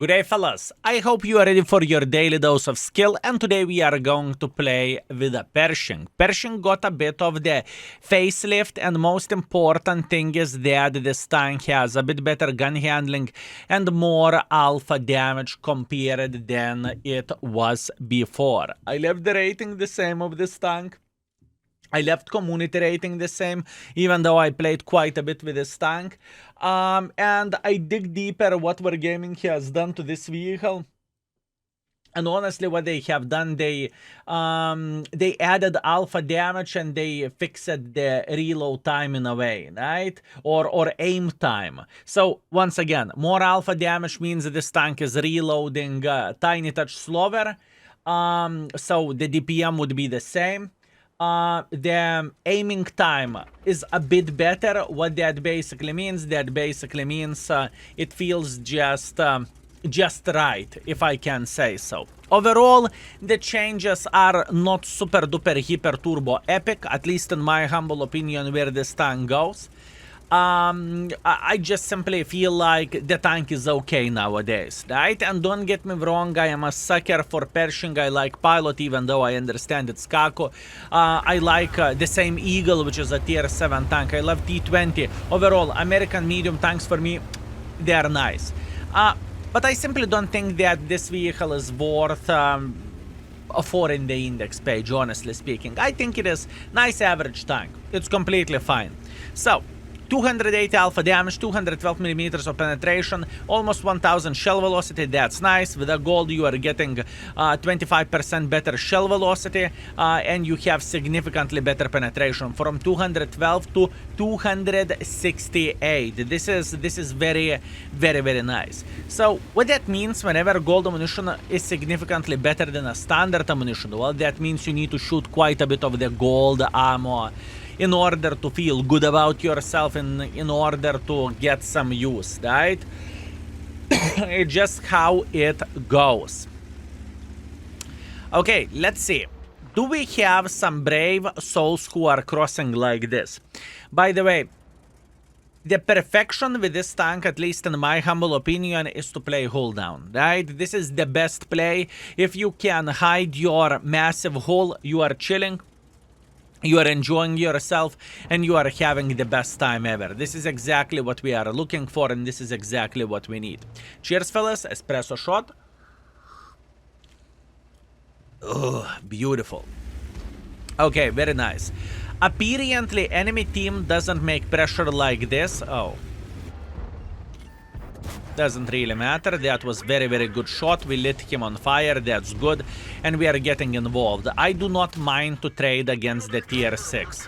Good day, fellas. I hope you are ready for your daily dose of skill, and today we are going to play with a Pershing. Pershing got a bit of the facelift, and most important thing is that this tank has a bit better gun handling and more alpha damage compared than it was before. I left the rating the same of this tank. I left community rating the same, even though I played quite a bit with this tank. And I dig deeper what Wargaming has done to this vehicle. And honestly, what they have done, they added alpha damage and they fixed the reload time in a way, right? Or aim time. So once again, more alpha damage means that this tank is reloading tiny touch slower. So the DPM would be the same. The aiming time is a bit better. What that basically means, it feels just right, if I can say so. Overall, the changes are not super duper hyper turbo epic, at least in my humble opinion, where this tank goes. I just simply feel like the tank is okay nowadays, right? And don't get me wrong, I am a sucker for Pershing. I like Pilot, even though I understand it's Kako. I like the same Eagle, which is a tier 7 tank. I love T20. Overall, American medium tanks for me, they are nice. But I simply don't think that this vehicle is worth a 4 in the index page, honestly speaking. I think it is nice average tank. It's completely fine. So, 280 alpha damage, 212 millimeters of penetration, almost 1000 shell velocity. That's nice. With a gold, you are getting 25% better shell velocity, and you have significantly better penetration from 212 to 268. This is very, very, very nice. So what that means, whenever gold ammunition is significantly better than a standard ammunition, well, that means you need to shoot quite a bit of the gold ammo in order to feel good about yourself and in order to get some use, right? It's just how it goes. Okay, let's see. Do we have some brave souls who are crossing like this? By the way, the perfection with this tank, at least in my humble opinion, is to play hull down, right? This is the best play. If you can hide your massive hull, you are chilling. You are enjoying yourself and you are having the best time ever. This is exactly what we are looking for, and this is exactly what we need. Cheers, fellas. Espresso shot. Ugh, beautiful. Okay, very nice. Apparently, enemy team doesn't make pressure like this. Oh. Doesn't really matter. That was very, very good shot. We lit him on fire. That's good. And we are getting involved. I do not mind to trade against the tier 6.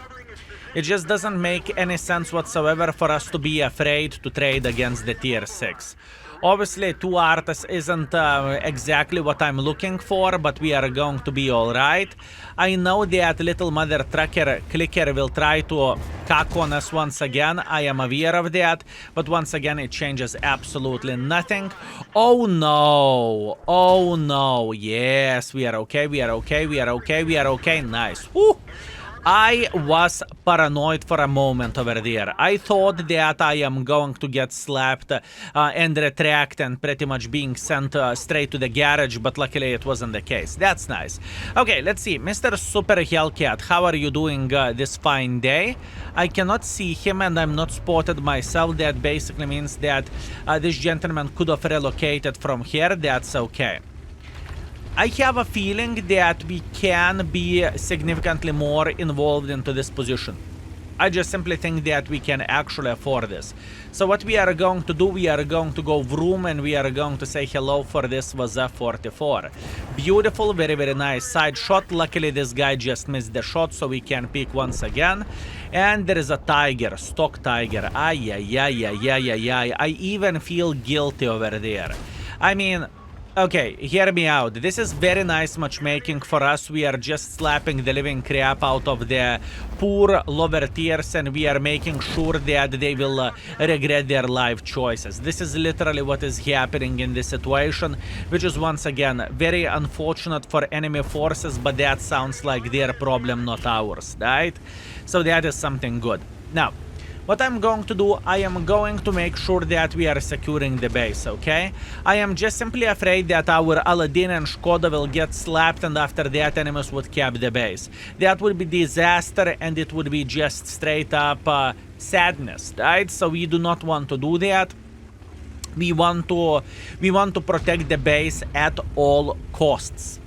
It just doesn't make any sense whatsoever for us to be afraid to trade against the tier 6. Obviously, 2 artists isn't exactly what I'm looking for, but we are going to be alright. I know that little mother trucker clicker will try to cack on us once again. I am aware of that, but once again, it changes absolutely nothing. Oh no! Oh no! Yes, we are okay, we are okay, we are okay, we are okay. Nice. Woo! I was paranoid for a moment over there. I thought that I am going to get slapped and retract and pretty much being sent straight to the garage, but luckily it wasn't the case. That's nice. Okay, let's see. Mr. Super Hellcat, how are you doing this fine day? I cannot see him and I'm not spotted myself. That basically means that this gentleman could have relocated from here. That's okay. I have a feeling that we can be significantly more involved into this position. I just simply think that we can actually afford this. So what we are going to do, we are going to go vroom and we are going to say hello for this was F44. Beautiful, very, very nice side shot. Luckily, this guy just missed the shot, so we can pick once again. And there is a tiger, stock tiger. Ay, ay, ay, ay, ay, ay, ay. I even feel guilty over there. I mean, okay, hear me out. This is very nice matchmaking for us. We are just slapping the living crap out of the poor lower tiers, and we are making sure that they will regret their life choices. This is literally what is happening in this situation, which is once again very unfortunate for enemy forces, but that sounds like their problem, not ours, right? So that is something good. Now, What I'm going to do, I am going to make sure that we are securing the base, okay? I am just simply afraid that our Aladdin and Shkoda will get slapped and after that enemies would cap the base. That would be disaster and it would be just straight up sadness, right? So we do not want to do that. We want to protect the base at all costs.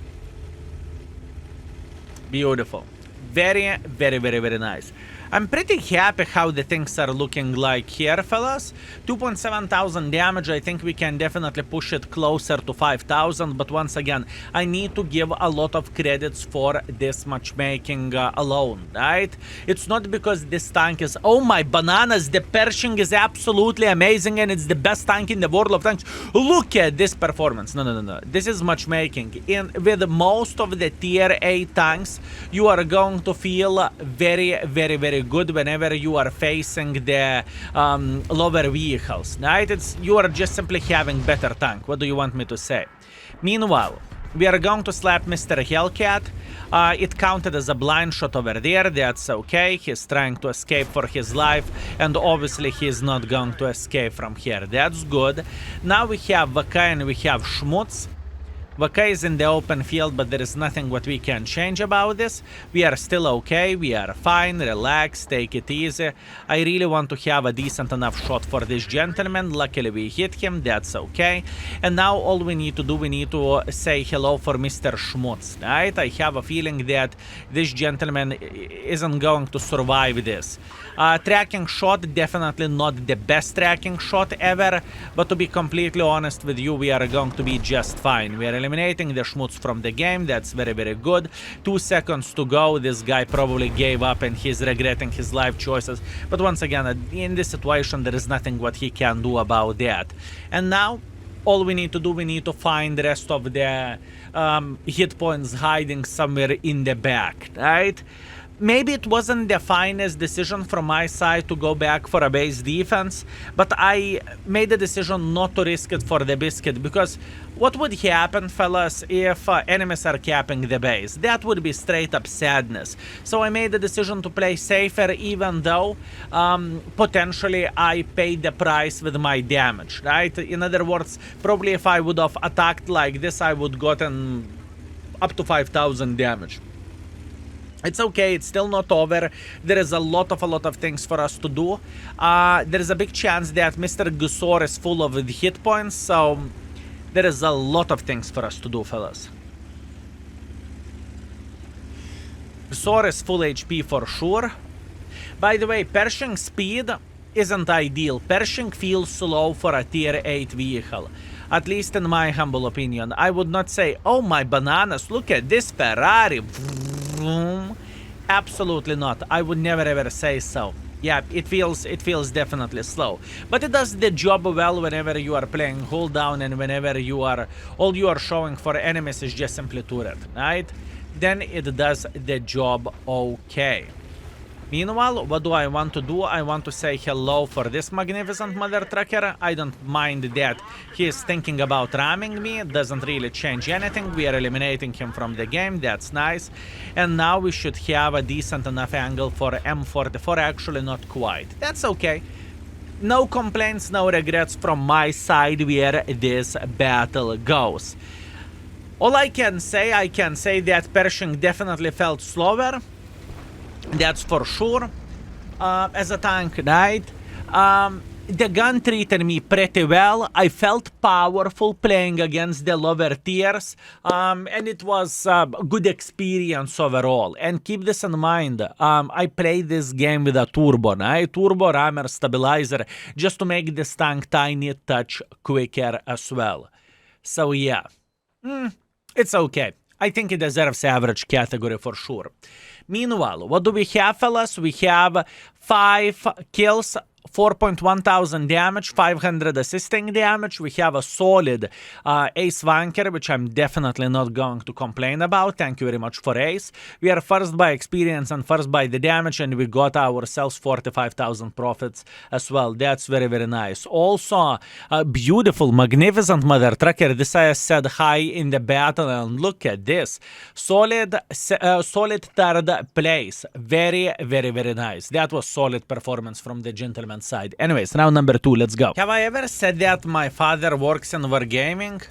Beautiful. Very, very, very, very nice. I'm pretty happy how the things are looking like here, fellas. 2,700 damage, I think we can definitely push it closer to 5,000, but once again, I need to give a lot of credits for this matchmaking alone, right? It's not because this tank is, oh my bananas, the Pershing is absolutely amazing and it's the best tank in the world of tanks. Look at this performance. No. This is matchmaking. With most of the tier 8 tanks, you are going to feel very, very, very good whenever you are facing the lower vehicles, right? You are just simply having better tank. What do you want me to say? Meanwhile, we are going to slap Mr. Hellcat. It counted as a blind shot over there. That's okay. He's trying to escape for his life, and obviously he's not going to escape from here. That's good. Now we have Vaka and we have Schmutz. Vaka is in the open field, but there is nothing what we can change about this. We are still okay, we are fine, relax, take it easy. I really want to have a decent enough shot for this gentleman. Luckily we hit him, that's okay. And now all we need to do, we need to say hello for Mr. Schmutz, right? I have a feeling that this gentleman isn't going to survive this. Tracking shot, definitely not the best tracking shot ever, but to be completely honest with you, we are going to be just fine. We are eliminating the Schmutz from the game. That's very, very good. 2 seconds to go. This guy probably gave up and he's regretting his life choices. But once again, in this situation, there is nothing what he can do about that. And now, all we need to do, we need to find the rest of the hit points hiding somewhere in the back, right? Maybe it wasn't the finest decision from my side to go back for a base defense, but I made the decision not to risk it for the biscuit, because what would happen, fellas, if enemies are capping the base? That would be straight up sadness. So I made the decision to play safer, even though potentially I paid the price with my damage, right? In other words, probably if I would have attacked like this, I would gotten up to 5,000 damage. It's okay, it's still not over. There is a lot of things for us to do. There is a big chance that Mr. Gusor is full of hit points, so there is a lot of things for us to do, fellas. Gusor is full HP for sure. By the way, Pershing speed isn't ideal. Pershing feels slow for a tier 8 vehicle. At least in my humble opinion. I would not say, oh my bananas, look at this Ferrari. Absolutely not. I would never ever say so. Yeah, it feels definitely slow. But it does the job well whenever you are playing hold down and whenever all you are showing for enemies is just simply turret, right? Then it does the job okay. Meanwhile, what do I want to do? I want to say hello for this magnificent mother trucker. I don't mind that he is thinking about ramming me. It doesn't really change anything. We are eliminating him from the game. That's nice. And now we should have a decent enough angle for M44. Actually, not quite. That's okay. No complaints, no regrets from my side where this battle goes. All I can say that Pershing definitely felt slower. That's for sure. As a tank, right? The gun treated me pretty well. I felt powerful playing against the lower tiers. And it was a good experience overall. And keep this in mind. I played this game with a turbo, right? Turbo rammer stabilizer, just to make this tank tiny touch quicker as well. So yeah. It's okay. I think it deserves average category for sure. Meanwhile, what do we have, fellas? We have 5 kills 4.1 thousand damage, 500 assisting damage. We have a solid ace wanker, which I'm definitely not going to complain about. Thank you very much for ace. We are first by experience and first by the damage, and we got ourselves 45,000 profits as well. That's very, very nice. Also, beautiful, magnificent mother trucker. This I said high in the battle, and look at this. Solid third place. Very, very, very nice. That was solid performance from the gentleman's side. Anyways, round number 2, let's go. Have I ever said that my father works in wargaming?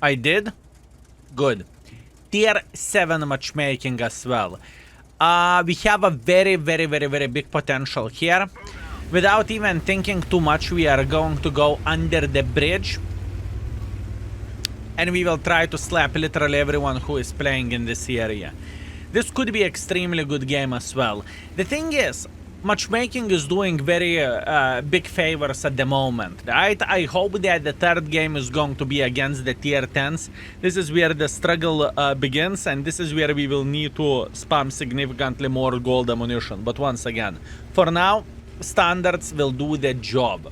I did? Good. Tier 7 matchmaking as well. We have a very, very, very, very big potential here. Without even thinking too much, we are going to go under the bridge. And we will try to slap literally everyone who is playing in this area. This could be extremely good game as well. The thing is, matchmaking is doing very big favors at the moment, right? I hope that the third game is going to be against the tier 10s. This is where the struggle begins, and this is where we will need to spam significantly more gold ammunition. But once again, for now, standards will do the job.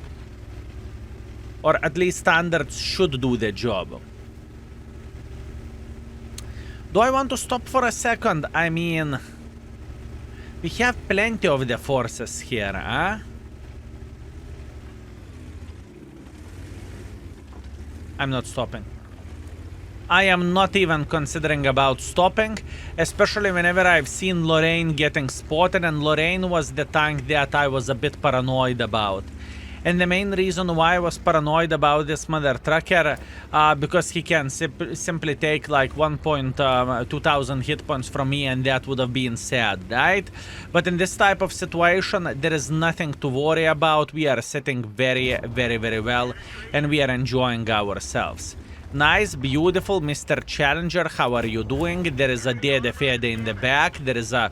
Or at least standards should do the job. Do I want to stop for a second? I mean, we have plenty of the forces here, huh? I'm not stopping. I am not even considering about stopping, especially whenever I've seen Lorraine getting spotted, and Lorraine was the tank that I was a bit paranoid about. And the main reason why I was paranoid about this mother trucker, because he can simply take like 1,200 hit points from me, and that would have been sad, right? But in this type of situation, there is nothing to worry about. We are sitting very, very, very well, and we are enjoying ourselves. Nice, beautiful, Mr. Challenger, how are you doing? There is a Dede Fede in the back. There is a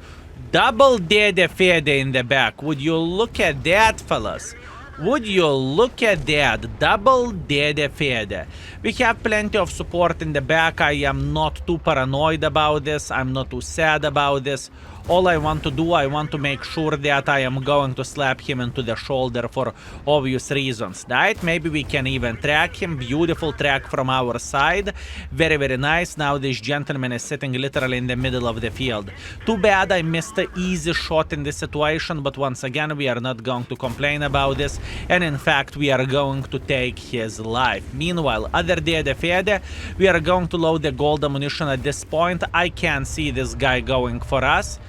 double Dede Fede in the back. Would you look at that, fellas? Would you look at that? Double Dede Fede. We have plenty of support in the back. I am not too paranoid about this. I'm not too sad about this. All I want to do, I want to make sure that I am going to slap him into the shoulder for obvious reasons, right? Maybe we can even track him. Beautiful track from our side. Very, very nice. Now this gentleman is sitting literally in the middle of the field. Too bad I missed an easy shot in this situation, but once again, we are not going to complain about this. And in fact, we are going to take his life. Meanwhile, other Dede Fede, we are going to load the gold ammunition at this point. I can't see this guy going for us.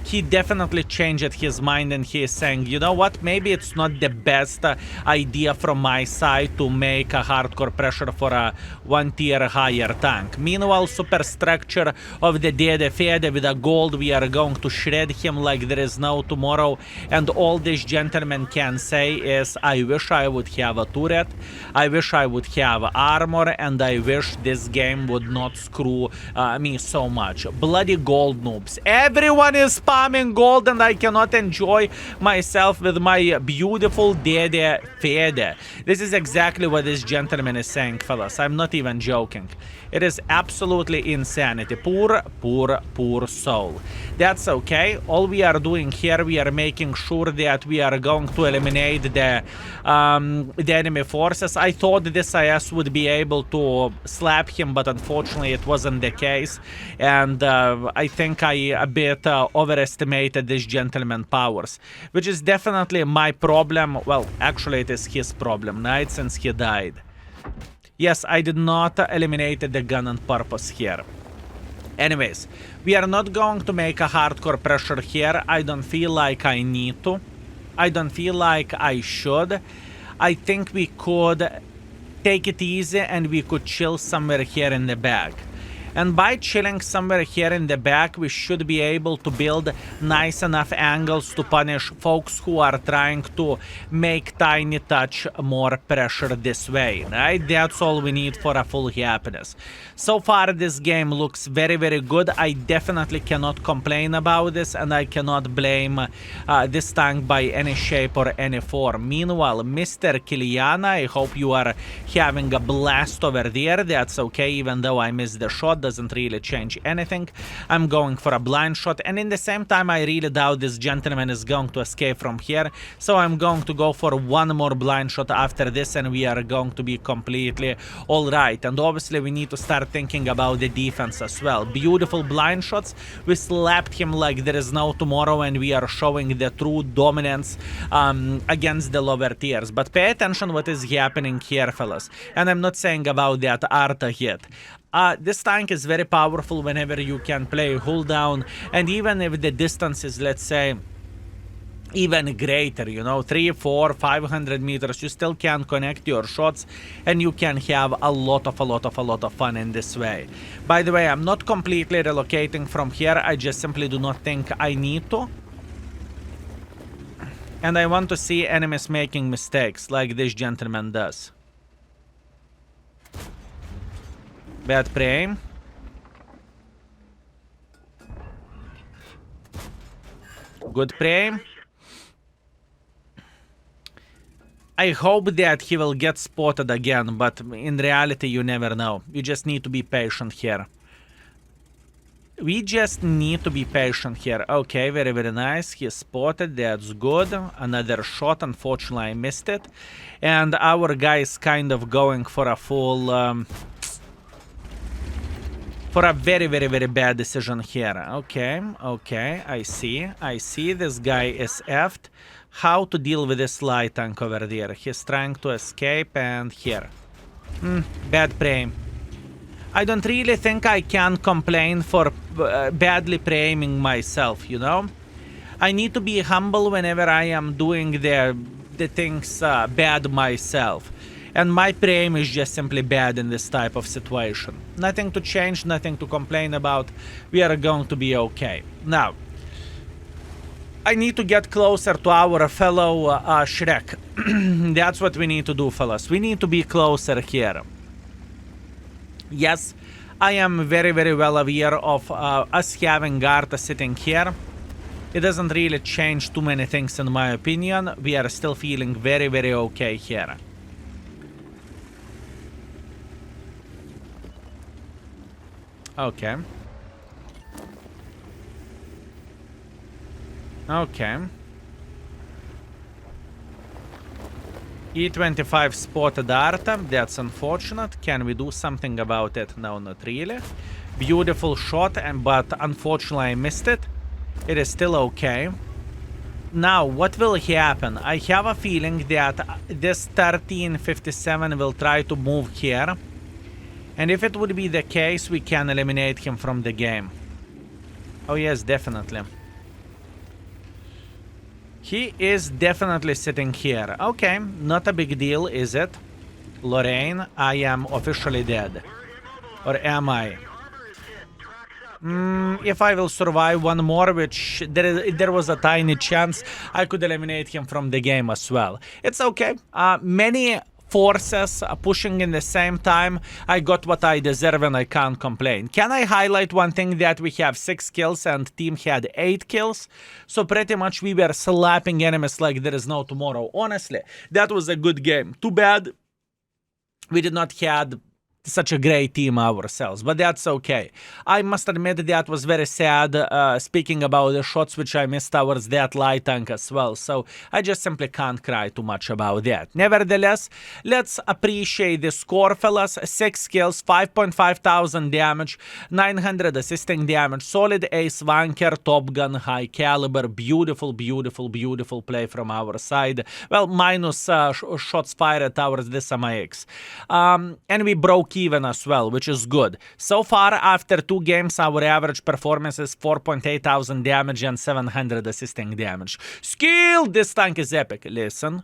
He definitely changed his mind, and he is saying, you know what, maybe it's not the best idea from my side to make a hardcore pressure for a 1 tier higher tank. Meanwhile, superstructure of the Dede Fede with a gold, we are going to shred him like there is no tomorrow, and all this gentleman can say is, I wish I would have a turret, I wish I would have armor, and I wish this game would not screw me so much. Bloody gold noobs. Everyone is spamming gold, and I cannot enjoy myself with my beautiful Dede Fede. This is exactly what this gentleman is saying, fellas. I'm not even joking. It is absolutely insanity. Poor, poor, poor soul. That's okay. All we are doing here, we are making sure that we are going to eliminate the enemy forces. I thought this IS would be able to slap him, but unfortunately it wasn't the case. And I think I a bit overestimated this gentleman's powers, which is definitely my problem. Well, actually it is his problem, right? Since he died. Yes, I did not eliminate the gun on purpose here. Anyways, we are not going to make a hardcore pressure here. I don't feel like I need to. I don't feel like I should. I think we could take it easy and we could chill somewhere here in the back. And by chilling somewhere here in the back, we should be able to build nice enough angles to punish folks who are trying to make Tiny Touch more pressure this way, right? That's all we need for a full happiness. So far, this game looks very, very good. I definitely cannot complain about this, and I cannot blame this tank by any shape or any form. Meanwhile, Mr. Kiliana, I hope you are having a blast over there. That's okay, even though I missed the shot. doesn't really change anything. I'm going for a blind shot, and in the same time I really doubt this gentleman is going to escape from here, so I'm going to go for one more blind shot after this, and we are going to be completely alright. And obviously we need to start thinking about the defense as well. Beautiful blind shots, we slapped him like there is no tomorrow, and we are showing the true dominance against the lower tiers. But pay attention what is happening here, fellas, and I'm not saying about that Arta hit. This tank is very powerful whenever you can play hold down, and even if the distance is, let's say, even greater, you know, 300, 400, 500 meters, you still can connect your shots, and you can have a lot of fun in this way. By the way, I'm not completely relocating from here, I just simply do not think I need to. And I want to see enemies making mistakes like this gentleman does. Bad pre-aim. Good pre-aim. I hope that he will get spotted again, but in reality you never know. You just need to be patient here. We just need to be patient here. Okay, very nice. He spotted, that's good. Another shot, unfortunately I missed it. And our guy is kind of going for a full... for a very bad decision here. Okay, I see. This guy is effed. How to deal with this light tank over there? He's trying to escape, and here. Bad pre-aim. I don't really think I can complain for badly pre-aiming myself, you know? I need to be humble whenever I am doing the things bad myself. And my pre-aim is just simply bad in this type of situation. Nothing to change, nothing to complain about. We are going to be okay. Now, I need to get closer to our fellow Shrek. That's what we need to do, fellas. We need to be closer here. Yes, I am very well aware of us having Garta sitting here. It doesn't really change too many things in my opinion. We are still feeling very okay here. Okay. Okay. E25 spotted Arta. That's unfortunate. Can we do something about it? No, not really. Beautiful shot, but unfortunately I missed it. It is still okay. Now, what will happen? I have a feeling that this 1357 will try to move here. And if it would be the case, we can eliminate him from the game. Oh yes, definitely. He is definitely sitting here. Okay, not a big deal, is it? Lorraine, I am officially dead. Or am I? If I will survive one more, which there was a tiny chance, I could eliminate him from the game as well. It's okay. Many forces pushing in the same time. I got what I deserve and I can't complain. Can I highlight one thing, that we have 6 kills and team had 8 kills? So pretty much we were slapping enemies like there is no tomorrow. Honestly, that was a good game. Too bad we did not have such a great team ourselves, but that's okay. I must admit that was very sad, speaking about the shots which I missed towards that light tank as well, so I just simply can't cry too much about that. Nevertheless, let's appreciate the score, fellas. 6 kills, 5.5 thousand damage, 900 assisting damage, solid ace wanker, top gun, high caliber, beautiful play from our side. Well, minus shots fired towards this MIX. And we broke even as well, which is good. So far, after 2 games, our average performance is 4.8 thousand damage and 700 assisting damage. Skill! This tank is epic. Listen.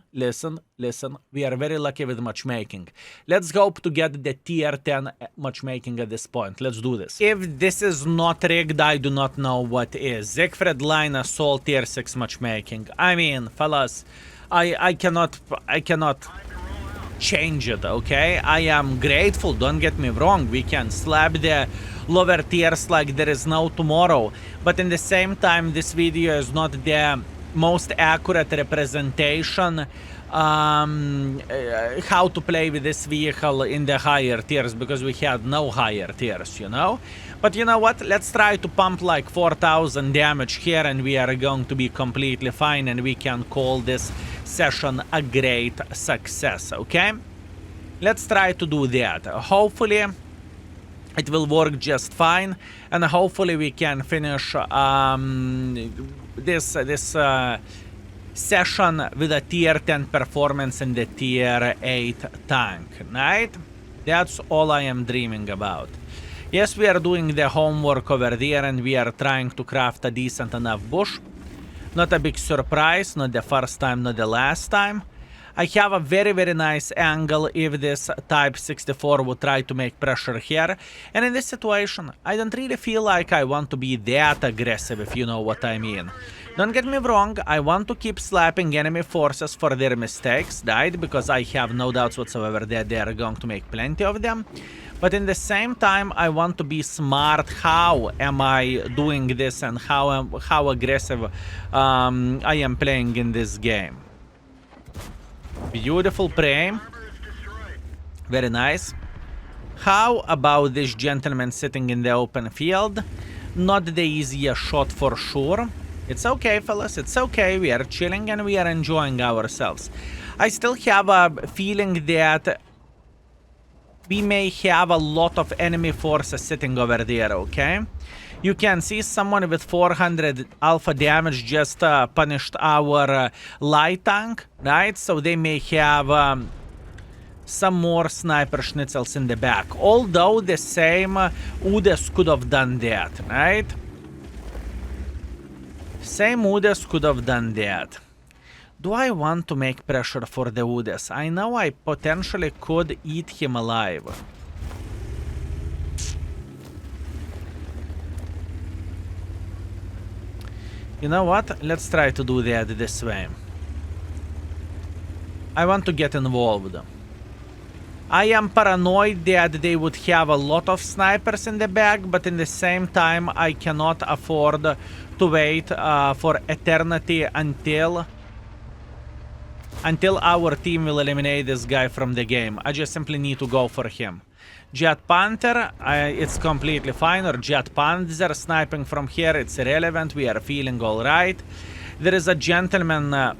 We are very lucky with matchmaking. Let's hope to get the tier 10 matchmaking at this point. Let's do this. If this is not rigged, I do not know what is. Siegfried Line assault tier 6 matchmaking. I mean, fellas, I cannot change it, okay? I am grateful, don't get me wrong, we can slap the lower tiers like there is no tomorrow, but in the same time this video is not the most accurate representation how to play with this vehicle in the higher tiers, because we had no higher tiers, you know. But you know what? Let's try to pump like 4,000 damage here, and we are going to be completely fine, and we can call this session a great success, okay? Let's try to do that. Hopefully it will work just fine, and hopefully we can finish this session with a tier 10 performance in the tier 8 tank, right? That's all I am dreaming about. Yes, we are doing the homework over there, and we are trying to craft a decent enough bush. Not a big surprise, not the first time, not the last time. I have a very, very nice angle if this Type 64 would try to make pressure here. And in this situation, I don't really feel like I want to be that aggressive, if you know what I mean. Don't get me wrong, I want to keep slapping enemy forces for their mistakes, right? Because I have no doubts whatsoever that they are going to make plenty of them. But in the same time, I want to be smart. How am I doing this, and how aggressive I am playing in this game? Beautiful prey. Very nice. How about this gentleman sitting in the open field? Not the easiest shot for sure. It's okay, fellas. It's okay. We are chilling and we are enjoying ourselves. I still have a feeling that we may have a lot of enemy forces sitting over there, okay? You can see someone with 400 alpha damage just punished our light tank, right? So they may have some more sniper schnitzels in the back. Although the same Udes could have done that, right? Same Udes could have done that. Do I want to make pressure for the Udes? I know I potentially could eat him alive. You know what? Let's try to do that this way. I want to get involved. I am paranoid that they would have a lot of snipers in the back, but in the same time, I cannot afford to wait for eternity until our team will eliminate this guy from the game. I just simply need to go for him. Jet Panther, it's completely fine, or Jet Panzer sniping from here, it's irrelevant, we are feeling alright. There is a gentleman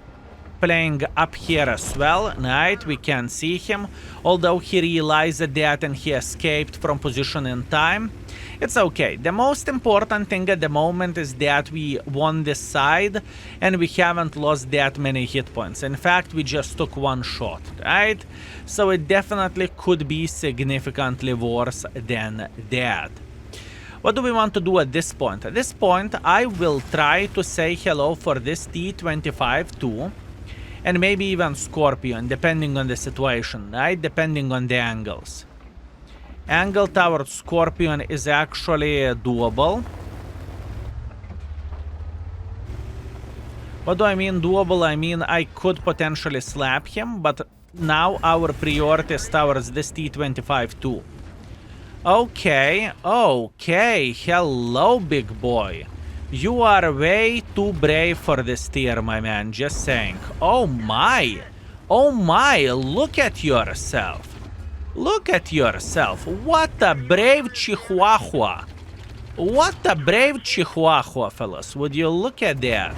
playing up here as well, right? We can see him, although he realized that and he escaped from position in time. It's okay. The most important thing at the moment is that we won this side and we haven't lost that many hit points. In fact, we just took one shot, right? So it definitely could be significantly worse than that. What do we want to do at this point? At this point, I will try to say hello for this T-25 too. And maybe even Scorpion, depending on the situation, right? Depending on the angles. Angle towards Scorpion is actually doable. What do I mean doable? I mean I could potentially slap him, but now our priority is towards this T-25 too. Okay, okay, hello big boy. You are way too brave for this tier, my man, just saying. Oh my, look at yourself. Look at yourself. What a brave chihuahua. What a brave chihuahua, fellas. Would you look at that?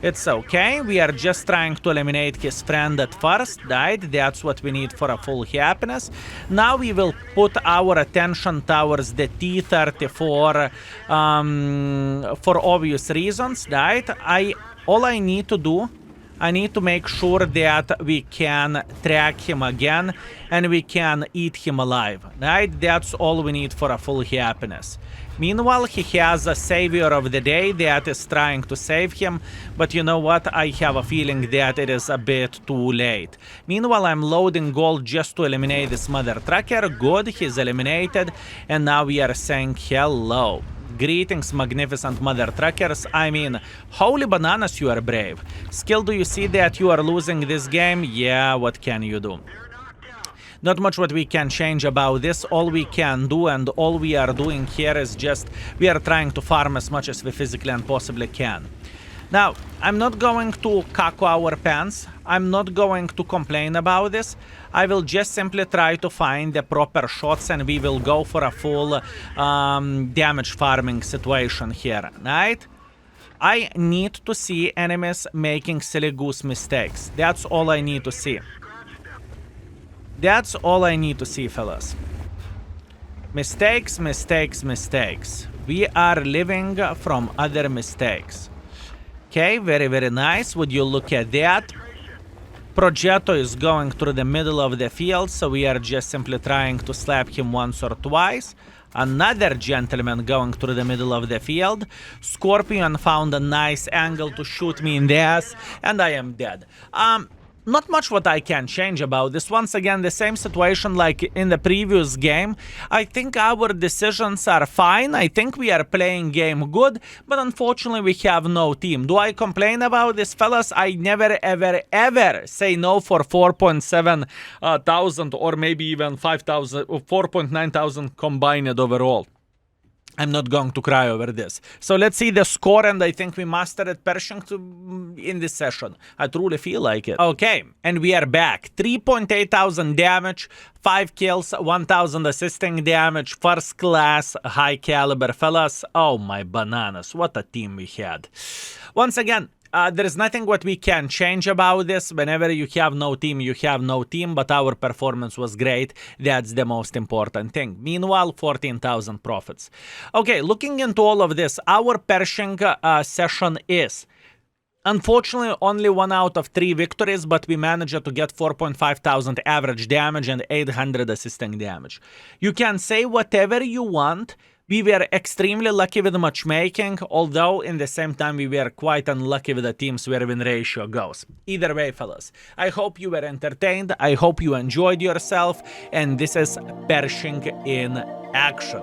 It's okay. We are just trying to eliminate his friend at first, right? That's what we need for a full happiness. Now we will put our attention towards the T-34 for obvious reasons, right? All I need to do, I need to make sure that we can track him again and we can eat him alive, right? That's all we need for a full happiness. Meanwhile, he has a savior of the day that is trying to save him, but you know what? I have a feeling that it is a bit too late. Meanwhile, I'm loading gold just to eliminate this mother trucker. Good, he's eliminated, and now we are saying hello. Greetings, magnificent mother truckers. I mean, holy bananas, you are brave. Skill, do you see that you are losing this game? Yeah, what can you do? Not much what we can change about this. All we can do and all we are doing here is just we are trying to farm as much as we physically and possibly can. Now, I'm not going to caco our pants. I'm not going to complain about this. I will just simply try to find the proper shots and we will go for a full damage farming situation here, right? I need to see enemies making silly goose mistakes. That's all I need to see. That's all I need to see, fellas. Mistakes, mistakes, mistakes. We are living from other mistakes. Okay, very, very nice. Would you look at that? Progetto is going through the middle of the field, so we are just simply trying to slap him once or twice. Another gentleman going through the middle of the field. Scorpion found a nice angle to shoot me in the ass, and I am dead. Not much what I can change about this. Once again, the same situation like in the previous game. I think our decisions are fine. I think we are playing game good, but unfortunately we have no team. Do I complain about this, fellas? I never, ever, ever say no for 4.7 thousand or maybe even 5,000 or 4.9 thousand combined overall. I'm not going to cry over this. So let's see the score, and I think we mastered Pershing in this session. I truly feel like it. Okay, and we are back. 3.8 thousand damage, 5 kills, 1,000 assisting damage, first class, high caliber, fellas. Oh my bananas, what a team we had. Once again, there is nothing what we can change about this. Whenever you have no team, you have no team, but our performance was great. That's the most important thing. Meanwhile, 14,000 profits. Okay, looking into all of this, our Pershing session is unfortunately only 1 out of 3 victories, but we managed to get 4.5 thousand average damage and 800 assisting damage. You can say whatever you want. We were extremely lucky with the matchmaking, although in the same time we were quite unlucky with the teams where win ratio goes. Either way, fellas, I hope you were entertained, I hope you enjoyed yourself, and this is Pershing in action.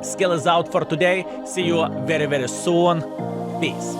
Skill is out for today. See you very, very soon. Peace.